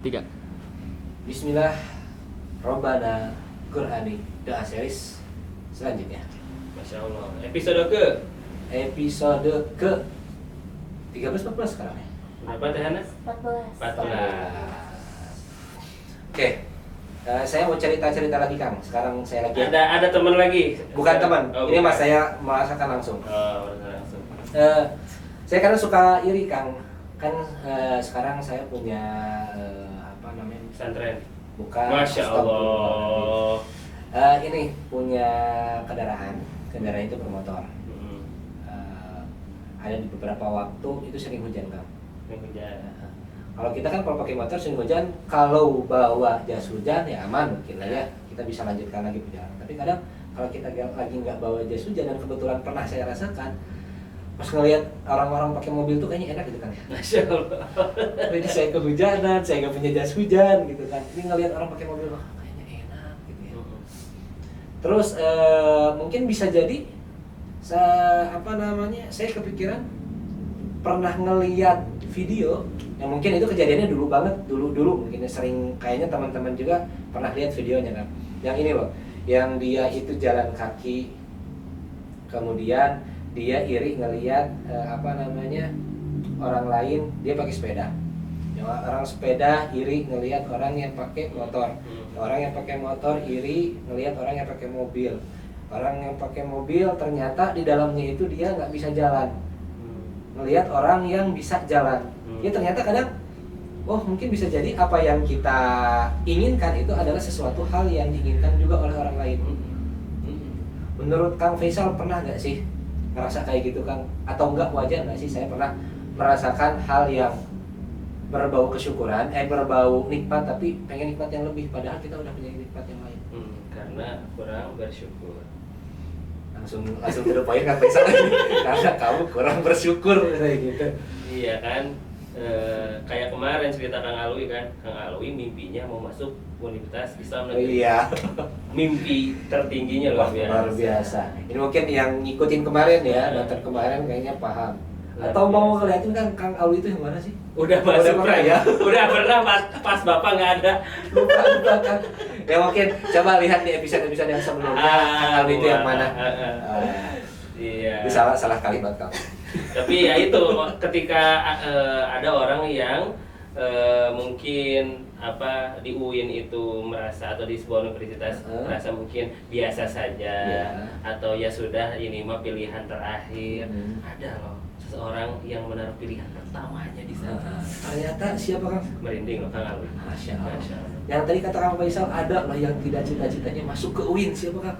Tiga. Bismillah, Robbana, Qur'ani, doa series selanjutnya. Masya Allah. Episode ke? Episode ke 13-14 sekarang ya? Berapa teh Hana? 14. 14. Oke, saya mau cerita-cerita lagi Kang. Sekarang saya lagi Ada teman lagi? bukan teman, Oh, ini bukan. mas saya merasakan langsung. Oh, langsung. Saya kadang suka iri Kang. Kan sekarang saya punya apa namanya? Pesantren. Bukan. Masya Allah. Ini punya kendaraan itu bermotor. Hmm. Ada di beberapa waktu itu sering hujan Kang. Yang hujan. Kalau kita kan kalau pakai motor sering hujan, kalau bawa jas hujan ya aman mungkin lah ya, kita bisa lanjutkan lagi perjalanan. Tapi kadang kalau kita lagi nggak bawa jas hujan, dan kebetulan pernah saya rasakan pas ngelihat orang-orang pakai mobil tuh kayaknya enak gitu kan ya. Masya Allah. Ini saya kehujanan, saya nggak punya jas hujan gitu kan. Ini ngelihat orang pakai mobil, wah kayaknya enak gitu ya. Terus mungkin bisa jadi saya kepikiran pernah ngeliat video yang mungkin itu kejadiannya dulu banget, dulu mungkin sering, kayaknya teman-teman juga pernah lihat videonya kan. Yang ini loh, yang dia itu jalan kaki, kemudian dia iri ngeliat orang lain dia pakai sepeda. Yang orang sepeda iri ngelihat orang yang pakai motor. Orang yang pakai motor iri ngelihat orang yang pakai mobil. Orang yang pakai mobil ternyata di dalamnya itu dia nggak bisa jalan. Ngelihat orang yang bisa jalan. Ya ternyata kadang, oh mungkin bisa jadi apa yang kita inginkan itu adalah sesuatu hal yang diinginkan juga oleh orang lain. Menurut Kang Faisal pernah nggak sih ngerasa kayak gitu Kang? Atau enggak, wajar nggak sih saya pernah merasakan hal yang berbau kesyukuran, berbau nikmat, tapi pengen nikmat yang lebih, padahal kita udah punya nikmat yang lain. Karena kurang bersyukur. Langsung to the point Kang Faisal. Karena kamu kurang bersyukur kayak gitu. Iya kan. Kayak kemarin cerita Kang Alwi kan. Kang Alwi mimpinya mau masuk Universitas Islam Negeri. Iya. Mimpi tertingginya luar biasa. Luar biasa. Ini mungkin yang ngikutin kemarin ya, nonton kemarin kayaknya paham. Atau mau ngeliatin kan Kang Alwi itu yang mana sih? Udah masuk pernah ya? Udah pernah pas Bapak nggak ada. Lupa kan. Ya mungkin coba lihat di episode-episode yang sebelumnya Kang Alwi itu yang mana. Iya. Itu salah kalimat Kang. Tapi ya itu ketika ada orang yang mungkin di UIN itu merasa, atau di sebuah universitas merasa mungkin biasa saja, atau ya sudah ini mah pilihan terakhir. Ada loh seseorang yang menaruh pilihan pertamanya di sana. Ternyata siapa Kang? Merinding loh Kang Alwi. Masya Allah. Yang tadi kata Kang Faisal ada lah yang tidak cita-citanya masuk ke UIN, siapa Kang?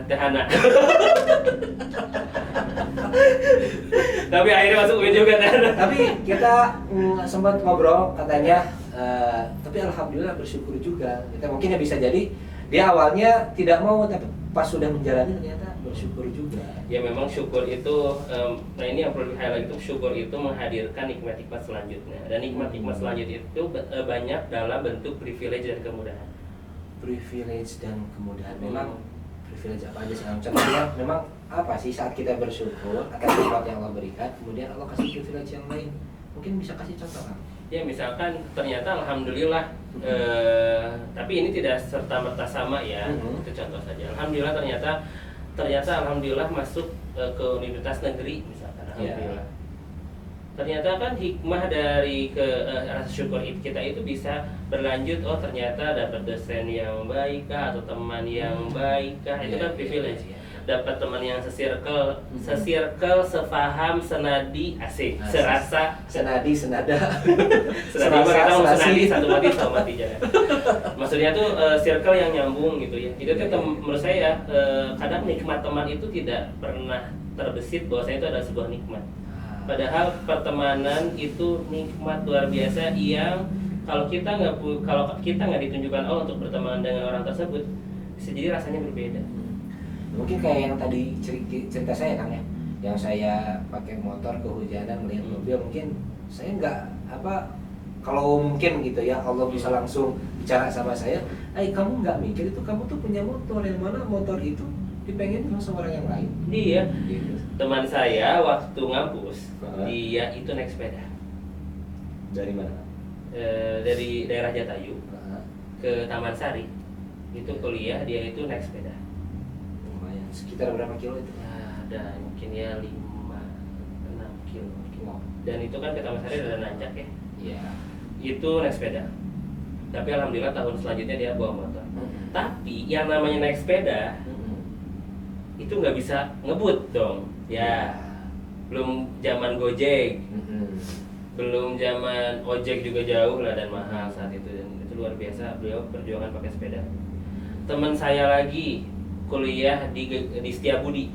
Teh Hana. Tapi akhirnya masuk UIN juga Teh Hana. Tapi kita sempat ngobrol katanya, tapi alhamdulillah bersyukur juga. Kita mungkin ya bisa jadi dia awalnya tidak mau, tapi pas sudah menjalani ternyata bersyukur juga. Ya memang syukur itu, nah ini yang perlu di-highlight, itu syukur itu menghadirkan nikmat-nikmat selanjutnya. Dan nikmat-nikmat selanjutnya itu banyak dalam bentuk privilege dan kemudahan. Privilege dan kemudahan, memang privilege apa aja sih? Contohnya memang apa sih saat kita bersyukur atas nikmat yang Allah berikan, kemudian Allah kasih privilege yang lain. Mungkin bisa kasih contoh Kang? Ya misalkan ternyata alhamdulillah, tapi ini tidak serta-merta sama ya. Itu contoh saja. Alhamdulillah ternyata alhamdulillah masuk ke universitas negeri misalkan, alhamdulillah. Ternyata kan hikmah dari rasa syukur kita itu bisa berlanjut. Oh ternyata dapat dosen yang baik kah, atau teman yang baik kah, itu kan privilege. Dapat teman yang sesirkel, sefaham, senadi, asik, serasa, senadi, senada, senadi, satu mati, satu mati jangan. Maksudnya tuh circle yang nyambung gitu ya. Itu tuh menurut saya kadang nikmat teman itu tidak pernah terbesit bahwasanya itu adalah sebuah nikmat. Padahal pertemanan itu nikmat luar biasa yang kalau kita nggak ditunjukkan Allah untuk berteman dengan orang tersebut, bisa jadi rasanya berbeda. Mungkin kayak yang tadi cerita saya Kang ya, yang saya pakai motor kehujanan melihat mobil, mungkin saya nggak kalau mungkin gitu ya, Allah bisa langsung bicara sama saya, kamu nggak mikir itu kamu tuh punya motor, yang mana motor itu dipengen sama orang yang lain. Iya. Gitu. Teman saya waktu ngampus, dia itu naik sepeda. Dari mana? dari daerah Jatayu ke Taman Sari itu kuliah, dia itu naik sepeda. Lumayan, sekitar berapa kilo itu? Ya, ada mungkin ya 5-6 kilo. Dan itu kan ke Taman Sari ada nanjak ya. Iya. Itu naik sepeda. Tapi alhamdulillah tahun selanjutnya dia bawa motor. Tapi yang namanya naik sepeda itu nggak bisa ngebut dong. Ya. Belum zaman Gojek. Belum zaman ojek juga jauh lah dan mahal saat itu, dan itu luar biasa beliau perjuangan pakai sepeda. Teman saya lagi kuliah di Setiabudi,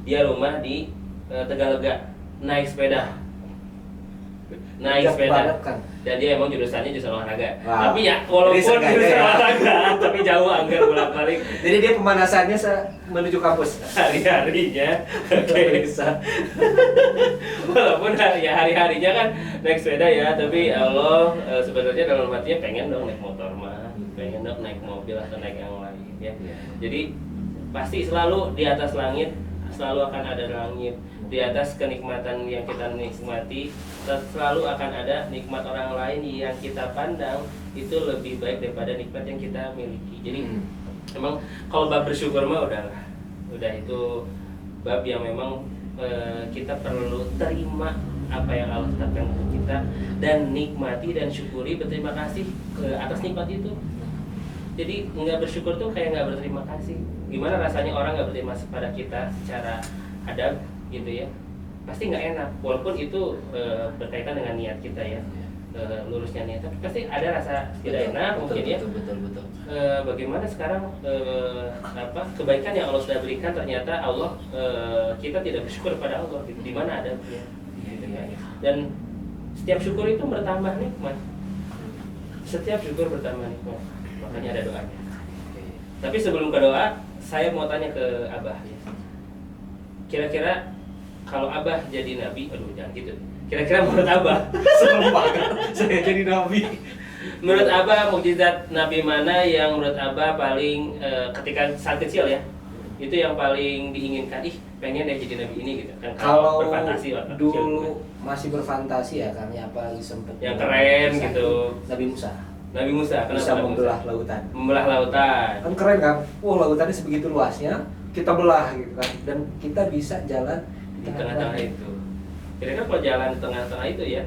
dia rumah di Tegalega, naik sepeda, kan? Dan dia emang jurusannya jurusan olahraga. Wow. Tapi ya walaupun jurusan olahraga, tapi jauh anggar bolak-balik. Jadi dia pemanasannya menuju kampus Hari-harinya, bisa. Walaupun ya hari-harinya kan naik sepeda ya, tapi Allah sebenarnya dalam hatinya pengen dong naik motor mah, pengen dong naik mobil atau naik yang lain ya. Jadi pasti selalu di atas langit, selalu akan ada langit. Di atas kenikmatan yang kita nikmati, selalu akan ada nikmat orang lain yang kita pandang itu lebih baik daripada nikmat yang kita miliki. Jadi emang kalau bab bersyukur mah udah itu bab yang memang kita perlu terima apa yang Allah tetapkan untuk kita dan nikmati dan syukuri, berterima kasih atas nikmat itu. Jadi nggak bersyukur tuh kayak nggak berterima kasih. Gimana rasanya orang nggak berterima kasih pada kita secara adab gitu ya, pasti nggak enak. Walaupun itu berkaitan dengan niat kita ya, lurusnya niat, tapi pasti ada rasa tidak enak mungkin ya. Betul. Bagaimana sekarang kebaikan yang Allah sudah berikan ternyata Allah kita tidak bersyukur pada Allah gitu. Di mana ada dia gitu kan. Dan setiap syukur itu bertambah nikmat. Setiap syukur bertambah nikmat. Makanya ada doanya. Tapi sebelum ke doa, saya mau tanya ke Abah ya. Kira-kira kalau Abah jadi nabi, aduh jangan gitu. Kira-kira menurut Abah, Serem banget saya jadi nabi. Menurut Abah mukjizat nabi mana yang menurut Abah paling ketika saat kecil ya, itu yang paling diinginkan, pengen deh jadi nabi ini gitu kan. Kalau berfantasi waktu kecil, dulu masih berfantasi ya, karena apalagi sempet yang keren gitu. Nabi Musa. Nabi Musa kenapa Bisa Nabi membelah Musa? lautan. Membelah lautan. Kan keren kan? Lautannya sebegitu luasnya, kita belah gitu kan, dan kita bisa jalan Di tengah-tengah itu. Kira-kira kalau jalan di tengah-tengah itu ya,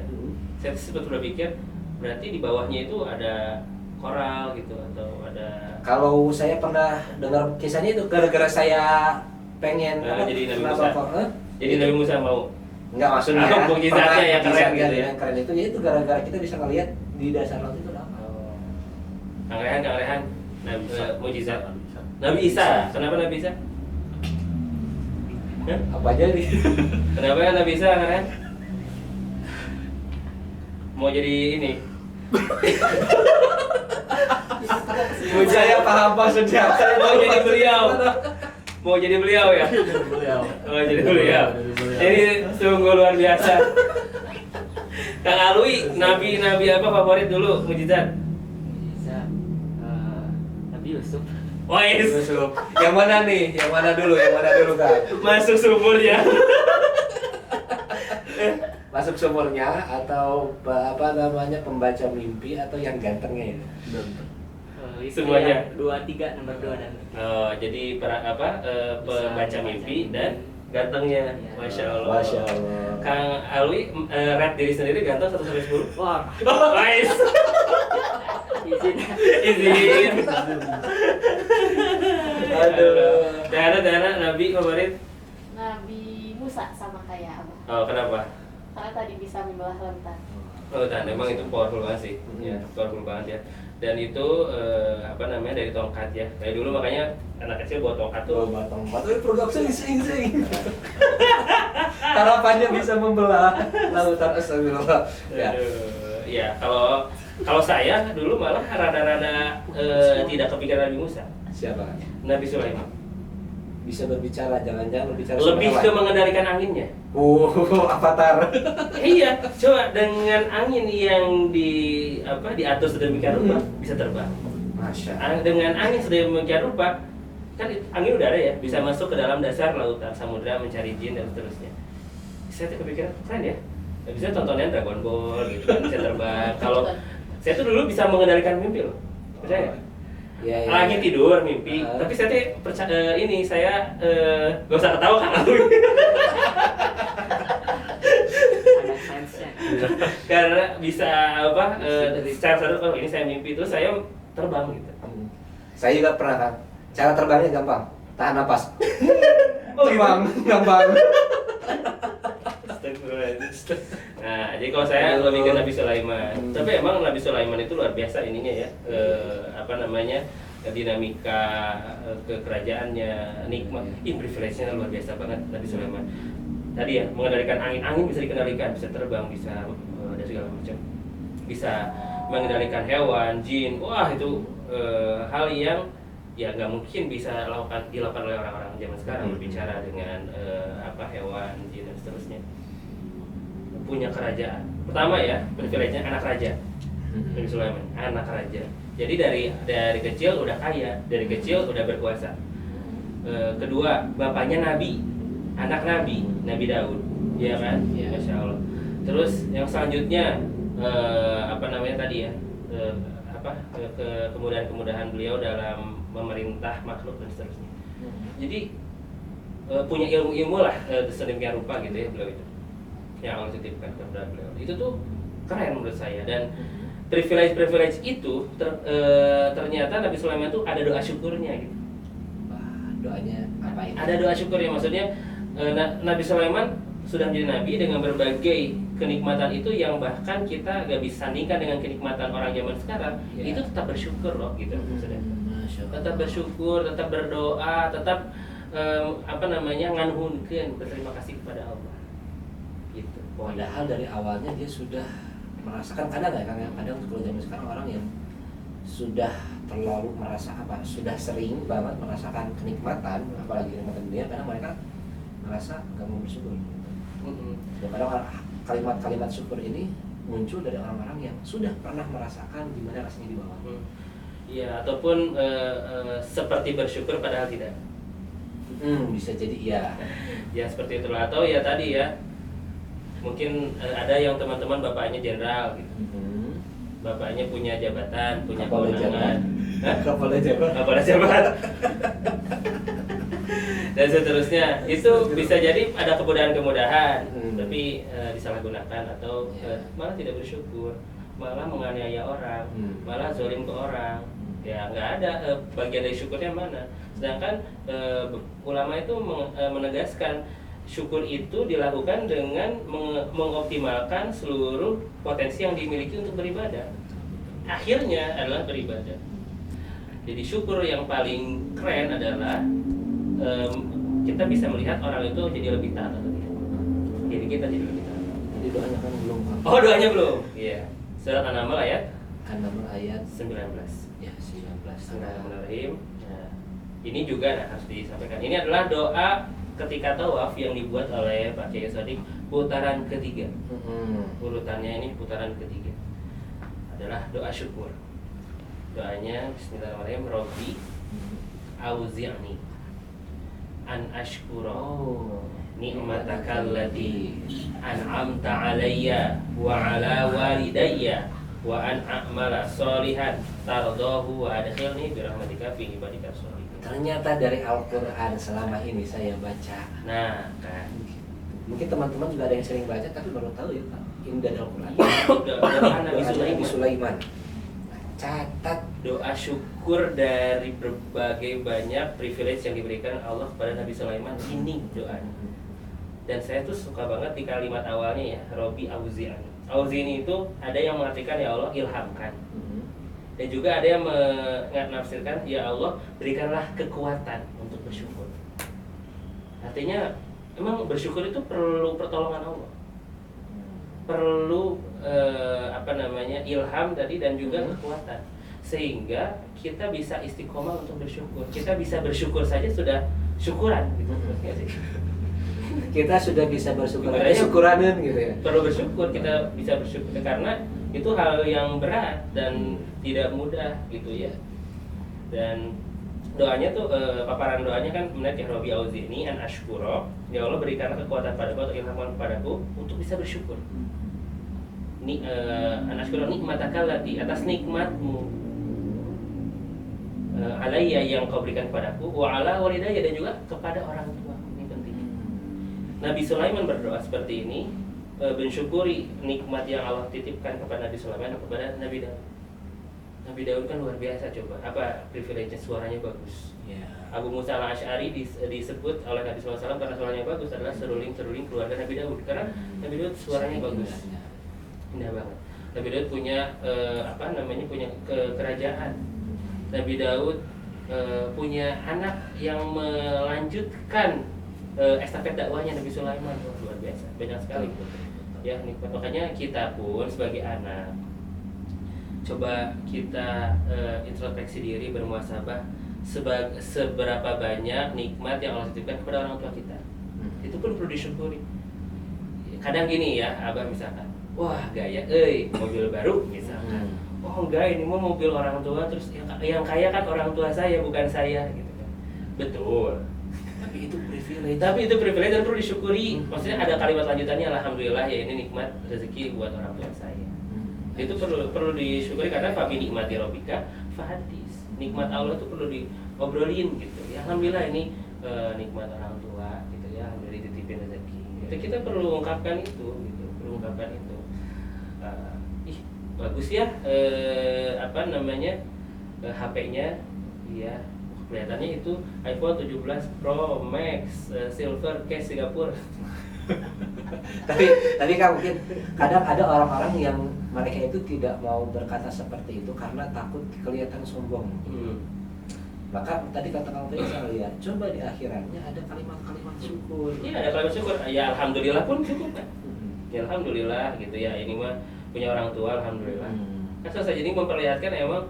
saya sempat berpikir berarti di bawahnya itu ada koral gitu atau ada. Kalau saya pernah dengar kisahnya itu gara-gara saya pengen jadi Nabi Musa. Jadi Gitu. Nabi Musa mau. Enggak, maksudnya mukjizatnya yang keren mukjizatnya gitu ya. yang keren itu, ya itu gara-gara kita bisa ngelihat di dasar laut itu apa. Kang Rehan, mukjizat. Nabi Isa. Kenapa Nabi Isa? Apa aja nih? Kenapa ya Nabi Isa, Kang Rehan? Mau jadi ini? Saya paham maksudnya. Saya Mau jadi beliau. Mau jadi beliau ya? Oh, jadi beliau. Ini sungguh luar biasa. Kang Alwi, nabi apa favorit dulu mukjizat? Nabi Yusuf. Wais, Yusuf. Yang mana nih? Yang mana dulu kan? masuk sumurnya. Masuk sumurnya atau apa namanya, pembaca mimpi atau yang gantengnya itu? Semuanya. 2-3 nomor 2 dan. Oh, jadi pembaca mimpi dan gantengnya. Masya Allah. Masya Allah. Kang Alwi rate diri sendiri ganteng 1 sampai 10. Wah, Wais. izin. Aduh. Dara nabi favorit? Nabi Musa sama kayak Abah. Oh, kenapa? Karena tadi bisa membelah lautan. Oh, dan memang itu powerful banget sih. Ya, powerful banget ya. Dan itu dari tongkat ya. Kayak dulu makanya anak kecil bawa tongkat tuh. Itu program sing. Harapannya bisa membelah lautan, astagfirullah. Ya. Aduh, ya kalau saya dulu malah rada-rada tidak kepikiran Nabi Musa. Siapa? Nabi Sulaiman. Bisa berbicara, jangan-jangan berbicara Lebih sama ke hewan. mengendalikan anginnya. Avatar. Iya, coba dengan angin yang diatur sedemikian rupa bisa terbang. Masya. Dengan angin sedemikian rupa kan angin udara ya, bisa masuk ke dalam dasar lautan samudra mencari jin dan seterusnya. Saya tuh kepikiran keren ya. Bisa tontonnya Dragon Ball gitu kan, bisa terbang. Kalau saya tuh dulu bisa mengendalikan mimpi loh, percaya nggak? Ya, Lagi tidur mimpi, tapi saya tuh percaya ini saya gak usah ketawa kan Ada sense-nya. karena bisa apa secara sadar kalau ini saya mimpi terus saya terbang gitu. Saya juga pernah kan. Cara terbangnya gampang. Tahan napas. Oh, gitu? Terbang, gampang. Astagfirullahaladzim. Nah, jadi kalau saya lebih ke Nabi Sulaiman. Tapi emang Nabi Sulaiman itu luar biasa ininya ya, apa namanya, dinamika kekerajaannya, nikmat, privilege-nya luar biasa banget Nabi Sulaiman. Tadi ya, mengendalikan angin bisa dikendalikan, bisa terbang, bisa ada segala macam. Bisa mengendalikan hewan, jin. Wah, itu hal yang ya nggak mungkin bisa dilakukan oleh orang-orang zaman sekarang, berbicara dengan apa hewan, jin dan seterusnya. Punya kerajaan. Pertama ya, privilege-nya anak raja. Nabi Sulaiman, anak raja. Jadi dari kecil udah kaya, dari kecil udah berkuasa. Kedua, bapaknya nabi, anak nabi, Nabi Daud, ya kan? Ya. Masya Allah. Terus yang selanjutnya apa namanya tadi ya, kemudahan-kemudahan beliau dalam memerintah makhluk dan seterusnya. Jadi punya ilmu-ilmu lah sedemikian rupa gitu ya beliau itu, yang Allah titipkan kepada beliau. Itu tuh keren menurut saya. Dan privilege itu ternyata Nabi Sulaiman tuh ada doa syukurnya gitu. Wah, doanya apa ini? Ada doa syukurnya, maksudnya Nabi Sulaiman sudah menjadi nabi dengan berbagai kenikmatan itu yang bahkan kita gak bisa sandingkan dengan kenikmatan orang zaman sekarang. Ya. Itu tetap bersyukur loh gitu maksudnya. Masya Allah. Tetap bersyukur, tetap berdoa, tetap apa namanya, nganhunkeun, berterima kasih kepada Allah gitu. Padahal dari awalnya dia sudah merasakan, kadang nggak kan, kadang kalau zaman sekarang orang yang sudah terlalu merasa apa, sudah sering banget merasakan kenikmatan, apalagi kenikmatan dunia, kadang mereka merasa nggak mau bersyukur. Dan kadang kalimat-kalimat syukur ini muncul dari orang-orang yang sudah pernah merasakan gimana rasanya di bawah. Iya, ataupun seperti bersyukur padahal tidak. Bisa jadi iya. Ya seperti itulah. Atau ya tadi ya, mungkin ada yang teman-teman bapaknya jenderal gitu. Bapaknya punya jabatan, punya kewenangan. Kapolda Jabar. Kapolda Jabar. Dan seterusnya. Itu bisa jadi ada kemudahan-kemudahan, tapi disalahgunakan atau malah tidak bersyukur, malah menganiaya orang, malah zalim ke orang. Ya nggak ada bagian dari syukurnya mana. Sedangkan ulama itu menegaskan syukur itu dilakukan dengan mengoptimalkan seluruh potensi yang dimiliki untuk beribadah. Akhirnya adalah beribadah. Jadi syukur yang paling keren adalah kita bisa melihat orang itu jadi lebih taat atau tidak. Jadi kita jadi lebih taat. Jadi doanya kan belum. Oh, doanya belum? Iya. Surat An-Naml ayat An-Naml ayat 19. ya 19. Bismillahirrahmanirrahim. Nah, ini juga harus disampaikan. Ini adalah doa ketika tawaf yang dibuat oleh Pak Kiai Sodik, putaran ketiga. Urutannya ini putaran ketiga. Adalah doa syukur. Doanya Bismillahirrahmanirrahim. Robbi auzi'ni an ashkura ni'mataka allati an'amta alayya wa ala walidayya wa an a'mala sholihan tardahu wa adkhilni bi rahmatika fi ibadika sholihin. Ternyata dari Al-Quran selama ini saya baca. Nah, kan Mungkin teman-teman juga ada yang sering baca tapi baru tahu ya Pak. Ini dari Al-Quran. doa Nabi Nabi Sulaiman. Sulaiman. Catat. Doa syukur dari berbagai banyak privilege yang diberikan Allah kepada Nabi Sulaiman, ini doanya. Dan saya tuh suka banget di kalimat awalnya ya, Robbi auzi'ni. Auzi'ni itu ada yang mengartikan ya Allah ilhamkan. Dan juga ada yang menafsirkan ya Allah berikanlah kekuatan untuk bersyukur. Artinya emang bersyukur itu perlu pertolongan Allah. Perlu apa namanya, ilham tadi dan juga kekuatan, sehingga kita bisa istiqomah untuk bersyukur. Kita bisa bersyukur saja sudah syukuran gitu. Kita sudah bisa bersyukur. Ibaratnya Syukuranin gitu ya. perlu bersyukur, kita bisa bersyukur karena itu hal yang berat dan tidak mudah gitu ya. Dan doanya tuh paparan doanya kan kemudian ya Robbi auzi'ni an ashkura, ya Allah berikanlah kekuatan padaku atau ilhamkan kepadaku untuk bisa bersyukur. Anashkura nikmataka lati, atas nikmatmu alayya yang kau berikan kepadaku, wa ala walidayya, dan juga kepada orang tua. Ini penting. Nabi Sulaiman berdoa seperti ini, bersyukuri nikmat yang Allah titipkan kepada Nabi Sulaiman dan kepada Nabi Daud. Nabi Daud kan luar biasa, coba apa privilege, suaranya bagus. Abu Musa al-Asy'ari disebut oleh Nabi SAW karena suaranya bagus adalah seruling keluarga Nabi Daud, karena Nabi Daud suaranya bagus, indah banget. Nabi Daud punya punya kerajaan. Nabi Daud punya anak yang melanjutkan estafet dakwahnya Nabi Sulaiman. Luar biasa, banyak sekali ya nikmat. Makanya kita pun sebagai anak, coba kita introspeksi diri, bermuhasabah seberapa banyak nikmat yang Allah titipkan kepada orang tua kita. Itu pun perlu disyukuri. Kadang gini ya, abah misalkan, wah gaya, mobil baru misalkan. Oh enggak, ini mau mobil orang tua, terus yang kaya kan orang tua saya, bukan saya, gitu kan. Betul. Tapi itu privilege dan perlu disyukuri. Maksudnya ada kalimat lanjutannya, alhamdulillah ya ini nikmat rezeki buat orang tua saya. Itu perlu disyukuri, karena fa bi nikmati rabbika fahadis. Nikmat Allah itu perlu diobrolin gitu. Ya alhamdulillah ini nikmat orang tua gitu ya, alhamdulillah dititipin rezeki. Itu kita perlu ungkapkan itu gitu, bagus ya HP-nya ya, kelihatannya itu iPhone 17 Pro Max silver case Singapura. tapi kan mungkin kadang ada orang-orang yang mereka itu tidak mau berkata seperti itu karena takut kelihatan sombong. Maka tadi kata Kang Faisal ya, coba di akhiratnya ada kalimat-kalimat syukur. Iya, ada kalimat syukur. Ya alhamdulillah pun cukup kan. Ya alhamdulillah gitu ya, ini mah punya orang tua, alhamdulillah. Kan selesai. Jadi memperlihatkan emang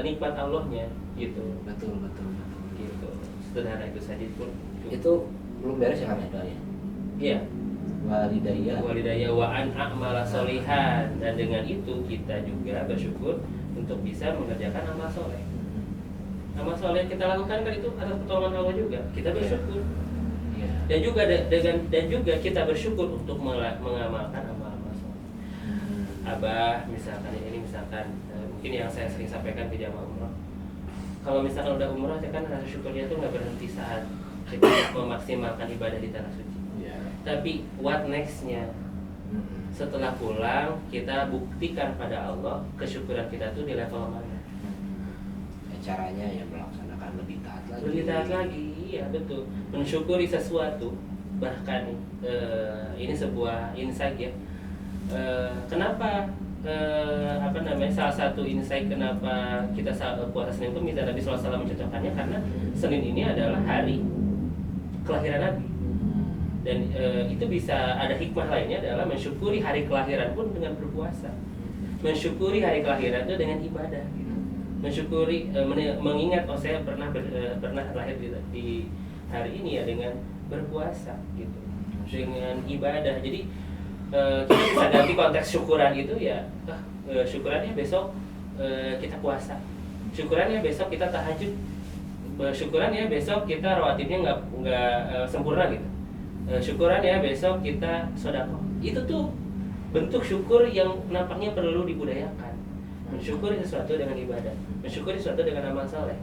nikmat Allahnya gitu. Betul. Gitu. Sederhana itu saja pun cukup. Itu belum beres ya Kang ya? Iya. Walidayya wa an a'mala sholihan, dan dengan itu kita juga bersyukur untuk bisa mengerjakan amal soleh. Amal soleh yang kita lakukan kan itu atas pertolongan Allah juga. Kita bersyukur. Dan juga kita bersyukur untuk mengamalkan amal-amal soleh. Abah misalkan ini mungkin yang saya sering sampaikan di jamaah umrah. Kalau misalkan udah umrah, ya kan rasa syukurnya itu nggak berhenti saat kita memaksimalkan ibadah di tanah suci. Tapi what next-nya? Setelah pulang, kita buktikan pada Allah kesyukuran kita tuh di level mana. Caranya ya melaksanakan lebih taat lagi, ya betul. Mensyukuri sesuatu, bahkan ini sebuah insight ya. Kenapa salah satu insight kenapa kita puasa Senin itu minta Nabi SAW mencocokkannya, karena Senin ini adalah hari kelahiran Nabi. Dan itu bisa ada hikmah lainnya adalah mensyukuri hari kelahiran pun dengan berpuasa, mensyukuri hari kelahiran itu dengan ibadah gitu. Mensyukuri mengingat saya pernah lahir di hari ini ya dengan berpuasa gitu, dengan ibadah. Jadi kita bisa ganti konteks syukuran itu ya, syukurannya besok kita puasa, syukurannya besok kita tahajud, syukurannya besok kita rawatibnya nggak sempurna gitu. Syukuran ya besok kita sedekah. Itu tuh bentuk syukur yang nampaknya perlu dibudayakan. Mensyukuri sesuatu dengan ibadah, mensyukuri sesuatu dengan amal saleh.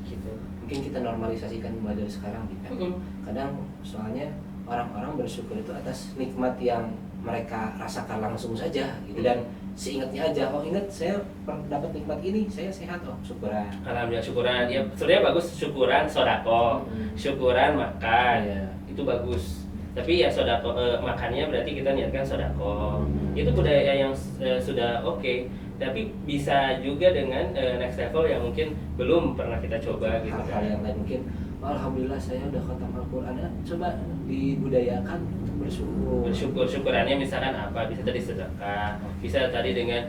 Gitu. Mungkin kita normalisasikan mulai dari sekarang gitu. Kadang soalnya orang-orang bersyukur itu atas nikmat yang mereka rasakan langsung saja gitu, dan seingatnya aja, oh ingat saya dapat nikmat ini, saya sehat, oh syukuran. Alhamdulillah syukuran. Ya sebenarnya bagus syukuran sedekah, syukuran makan. Itu bagus. Tapi ya makannya berarti kita niatkan sedekah. Itu budaya yang sudah oke. Tapi bisa juga dengan next level yang mungkin belum pernah kita coba gitu. Hal-hal yang lain mungkin, alhamdulillah saya udah khatam Al-Qur'an, coba dibudayakan untuk bersyukur. Syukurannya misalkan apa? Bisa tadi sedekah, bisa tadi dengan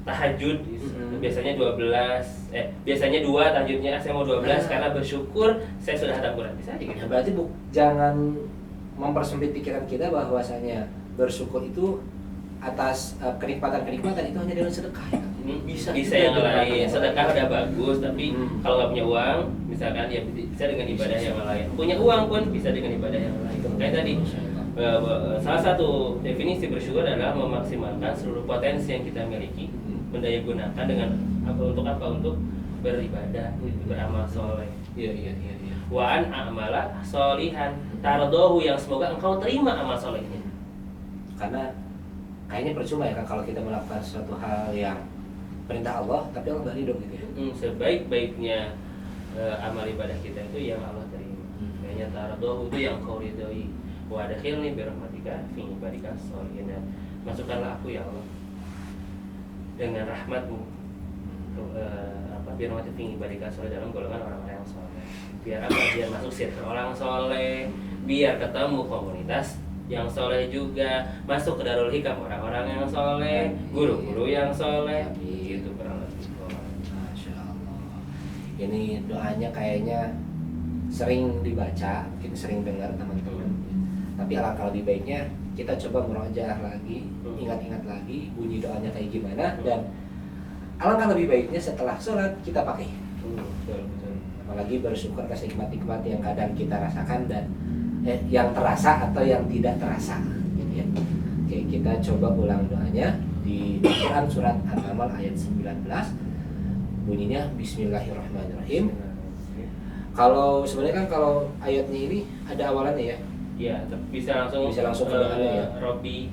tahajud. Biasanya 2 tahajudnya, saya mau 12 karena bersyukur saya sudah khatam Al-Qur'an. Bisa aja gitu. Berarti jangan mempersempit pikiran kita bahwasanya bersyukur itu atas kenikmatan-kenikmatan itu hanya dengan sedekah. Bisa yang lain. Sedekah udah bagus, tapi kalau nggak punya uang, misalkan ya bisa dengan ibadah yang lain. Punya uang pun bisa dengan ibadah yang lain. Kayak tadi Salah satu definisi bersyukur adalah memaksimalkan seluruh potensi yang kita miliki, mendaya gunakan dengan untuk apa? Untuk beribadah, beramal soleh. Iya. Wa an a'mala solihan tardohu, yang semoga engkau terima amal solehnya. Karena kayaknya percuma ya Kak, kalau kita melakukan suatu hal yang perintah Allah tapi Allah nggak ridho gitu ya. Sebaik-baiknya amal ibadah kita itu yang Allah terima. Kayaknya tardohu itu yang kau ridhoi. Wa adkhilni bi rahmatika fi ibadika sholihin. Masukkanlah aku ya Allah dengan rahmatmu bi rahmatika fi ibadika sholihin, dalam golongan orang-orang yang soleh. Biar apa? Biar masuk circle orang soleh, biar ketemu komunitas yang soleh juga, masuk ke Darul Hikam orang-orang yang soleh, guru-guru yang soleh. Gitu kurang lebih. Masya Allah. Ini doanya kayaknya sering dibaca, mungkin sering dengar teman-teman. Tapi alangkah lebih baiknya kita coba murojaah lagi, ingat-ingat lagi bunyi doanya kayak gimana, dan alangkah lebih baiknya setelah sholat kita pakai. Betul. Apalagi bersyukur atas nikmat-nikmat yang kadang kita rasakan dan yang terasa atau yang tidak terasa, gitu ya. Oke, kita coba ulang doanya di Quran surat An-Naml ayat 19. Bunyinya Bismillahirrahmanirrahim. Kalau sebenarnya kan kalau ayatnya ini ada awalannya ya. Iya, bisa langsung ke doanya ya. Robbi.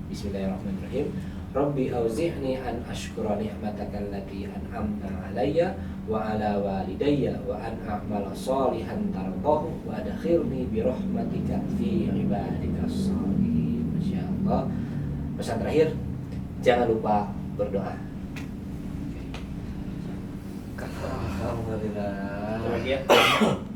Bismillahirrahmanirrahim. Rabbi auzi'ni an ashkura ni'mataka allati an'amta 'alayya wa 'ala walidayya wa an a'mala shalihan tardahu wa adkhilni bi rahmatika fi ibadikas shalihin. Masyaallah. Pesan terakhir, jangan lupa berdoa. Alhamdulillah. Alhamdulillah.